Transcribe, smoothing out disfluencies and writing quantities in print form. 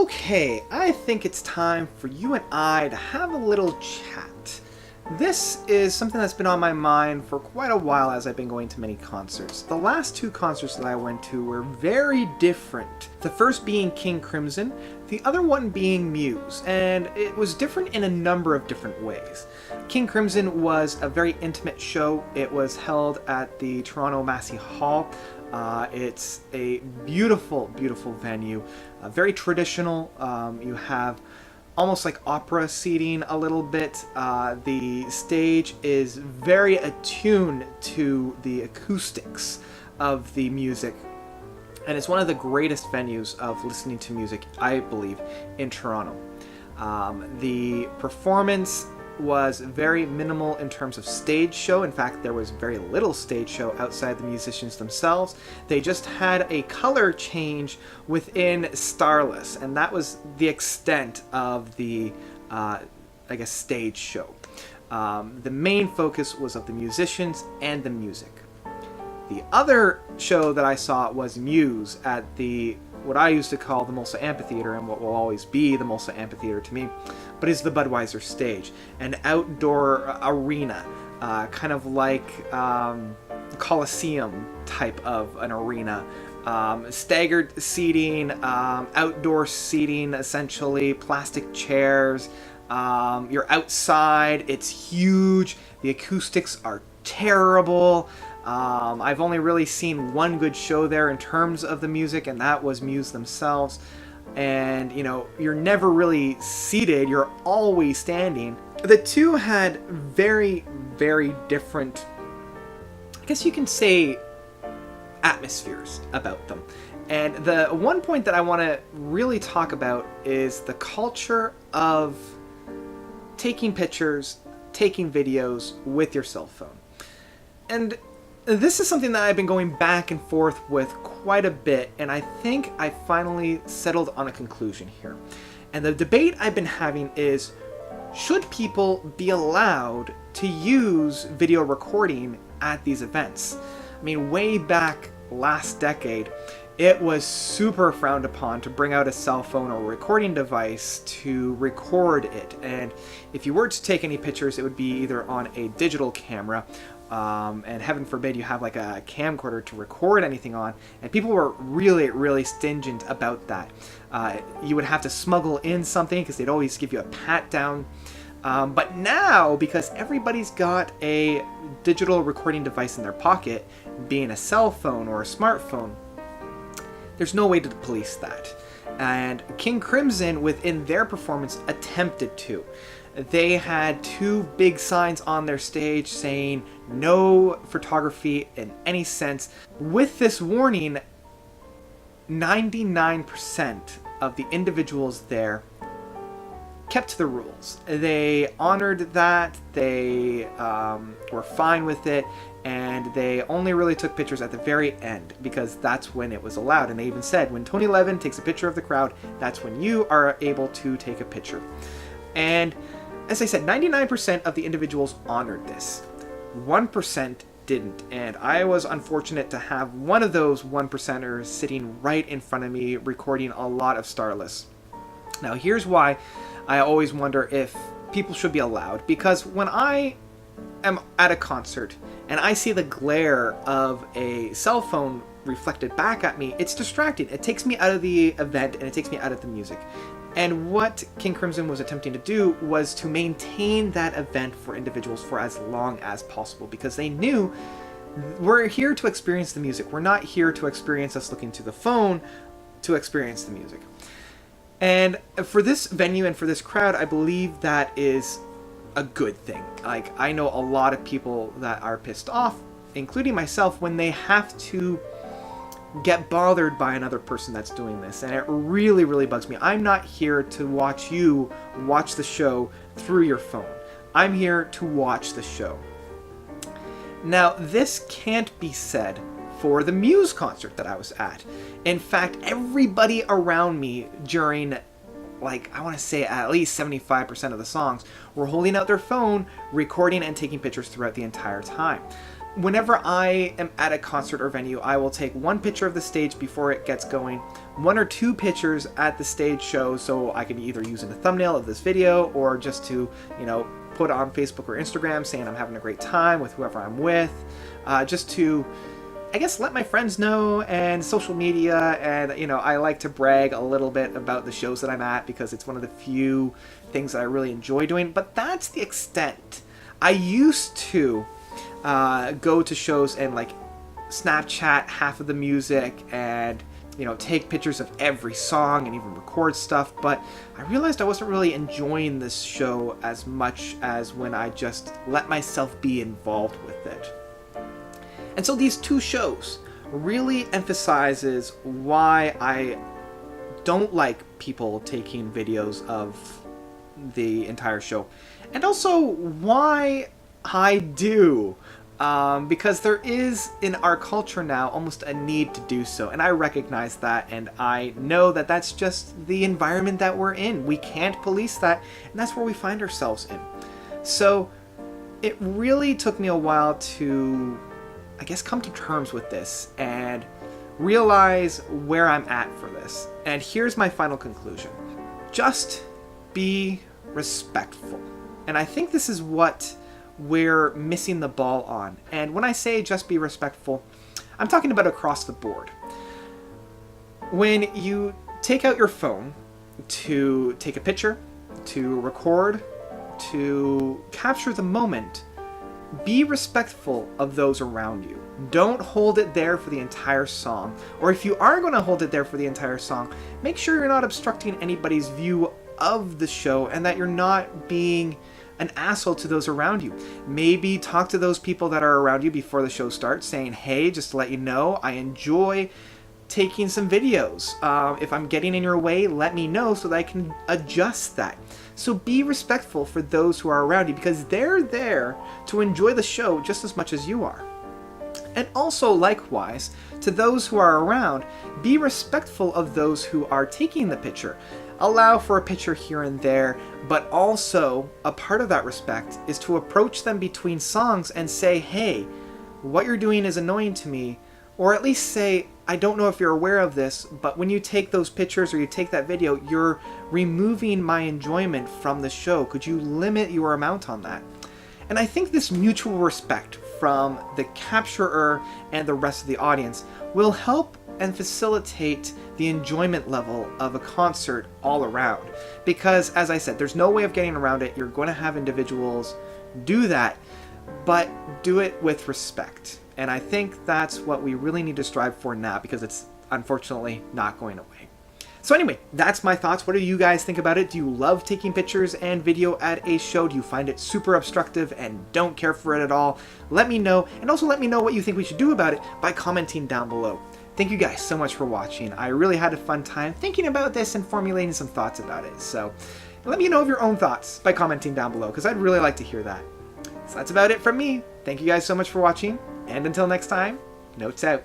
Okay, I think it's time for you and I to have a little chat. This is something that's been on my mind for quite a while as I've been going to many concerts. The last two concerts that I went to were very different. The first being King Crimson, the other one being Muse, and it was different in a number of different ways. King Crimson was a very intimate show. It was held at the Toronto Massey Hall. It's a beautiful, beautiful venue, very traditional. You have almost like opera seating a little bit. The stage is very attuned to the acoustics of the music, and it's one of the greatest venues of listening to music, I believe, in Toronto. The performance was very minimal in terms of stage show. In fact, there was very little stage show outside the musicians themselves. They just had a color change within Starless, and that was the extent of the, stage show. The main focus was of the musicians and the music. The other show that I saw was Muse at what I used to call the Mulsa Amphitheater, and what will always be the Mulsa Amphitheater to me, but is the Budweiser stage, an outdoor arena, kind of like Coliseum type of an arena. Staggered seating, outdoor seating, essentially, plastic chairs. You're outside, it's huge, the acoustics are terrible. I've only really seen one good show there in terms of the music, and that was Muse themselves. And, you're never really seated, you're always standing. The two had very, very different, I guess you can say, atmospheres about them. And the one point that I want to really talk about is the culture of taking pictures, taking videos with your cell phone. And this is something that I've been going back and forth with quite a bit, and I think I finally settled on a conclusion here. And the debate I've been having is, should people be allowed to use video recording at these events? I mean, way back last decade, it was super frowned upon to bring out a cell phone or recording device to record it. And if you were to take any pictures, it would be either on a digital camera, and heaven forbid you have like a camcorder to record anything on, and people were really, really stingent about that. You would have to smuggle in something because they'd always give you a pat down. But now, because everybody's got a digital recording device in their pocket, being a cell phone or a smartphone, there's no way to police that. And King Crimson, within their performance, attempted to. They had two big signs on their stage saying no photography in any sense. With this warning, 99% of the individuals there kept to the rules. They honored that, they were fine with it, and they only really took pictures at the very end because that's when it was allowed. And they even said, when Tony Levin takes a picture of the crowd, that's when you are able to take a picture. And as I said, 99% of the individuals honored this. 1% didn't, and I was unfortunate to have one of those 1%ers sitting right in front of me recording a lot of Starless. Now here's why I always wonder if people should be allowed, because when I am at a concert and I see the glare of a cell phone reflected back at me, it's distracting. It takes me out of the event and it takes me out of the music. And what King Crimson was attempting to do was to maintain that event for individuals for as long as possible, because they knew we're here to experience the music. We're not here to experience us looking to the phone to experience the music. And for this venue and for this crowd, I believe that is a good thing. Like, I know a lot of people that are pissed off, including myself, when they have to get bothered by another person that's doing this, and it really, really bugs me. I'm not here to watch you watch the show through your phone. I'm here to watch the show. Now, this can't be said for the Muse concert that I was at. In fact, everybody around me during, I want to say at least 75% of the songs were holding out their phone, recording and taking pictures throughout the entire time. whenever I am at a concert or venue, I will take one picture of the stage before it gets going, 1 or 2 pictures at the stage show, so I can either use in a thumbnail of this video or just to, put on Facebook or Instagram saying I'm having a great time with whoever I'm with, just to, I guess, let my friends know, and social media, and I like to brag a little bit about the shows that I'm at because it's one of the few things that I really enjoy doing, but that's the extent. I used to go to shows and like Snapchat half of the music and take pictures of every song and even record stuff, but I realized I wasn't really enjoying this show as much as when I just let myself be involved with it. And so these 2 shows really emphasizes why I don't like people taking videos of the entire show, and also why I do. Because there is, in our culture now, almost a need to do so. And I recognize that, and I know that that's just the environment that we're in. We can't police that, and that's where we find ourselves in. So it really took me a while to, I guess, come to terms with this and realize where I'm at for this. And here's my final conclusion. Just be respectful. And I think this is what we're missing the ball on. And when I say just be respectful, I'm talking about across the board. When you take out your phone to take a picture, to record, to capture the moment, be respectful of those around you. Don't hold it there for the entire song. Or if you are going to hold it there for the entire song, make sure you're not obstructing anybody's view of the show and that you're not being an asshole to those around you. Maybe talk to those people that are around you before the show starts, saying, hey, just to let you know, I enjoy taking some videos. If I'm getting in your way, let me know so that I can adjust that. So be respectful for those who are around you, because they're there to enjoy the show just as much as you are. And also, likewise, to those who are around, be respectful of those who are taking the picture. Allow for a picture here and there, but also a part of that respect is to approach them between songs and say, hey, what you're doing is annoying to me, or at least say, I don't know if you're aware of this, but when you take those pictures or you take that video, you're removing my enjoyment from the show. Could you limit your amount on that? And I think this mutual respect from the capturer and the rest of the audience will help and facilitate the enjoyment level of a concert all around. Because, as I said, there's no way of getting around it. You're going to have individuals do that, but do it with respect. And I think that's what we really need to strive for now, because it's unfortunately not going away. So anyway, that's my thoughts. What do you guys think about it? Do you love taking pictures and video at a show? Do you find it super obstructive and don't care for it at all? Let me know, and also let me know what you think we should do about it by commenting down below. Thank you guys so much for watching. I really had a fun time thinking about this and formulating some thoughts about it. So let me know of your own thoughts by commenting down below, because I'd really like to hear that. So that's about it from me. Thank you guys so much for watching, and until next time, notes out.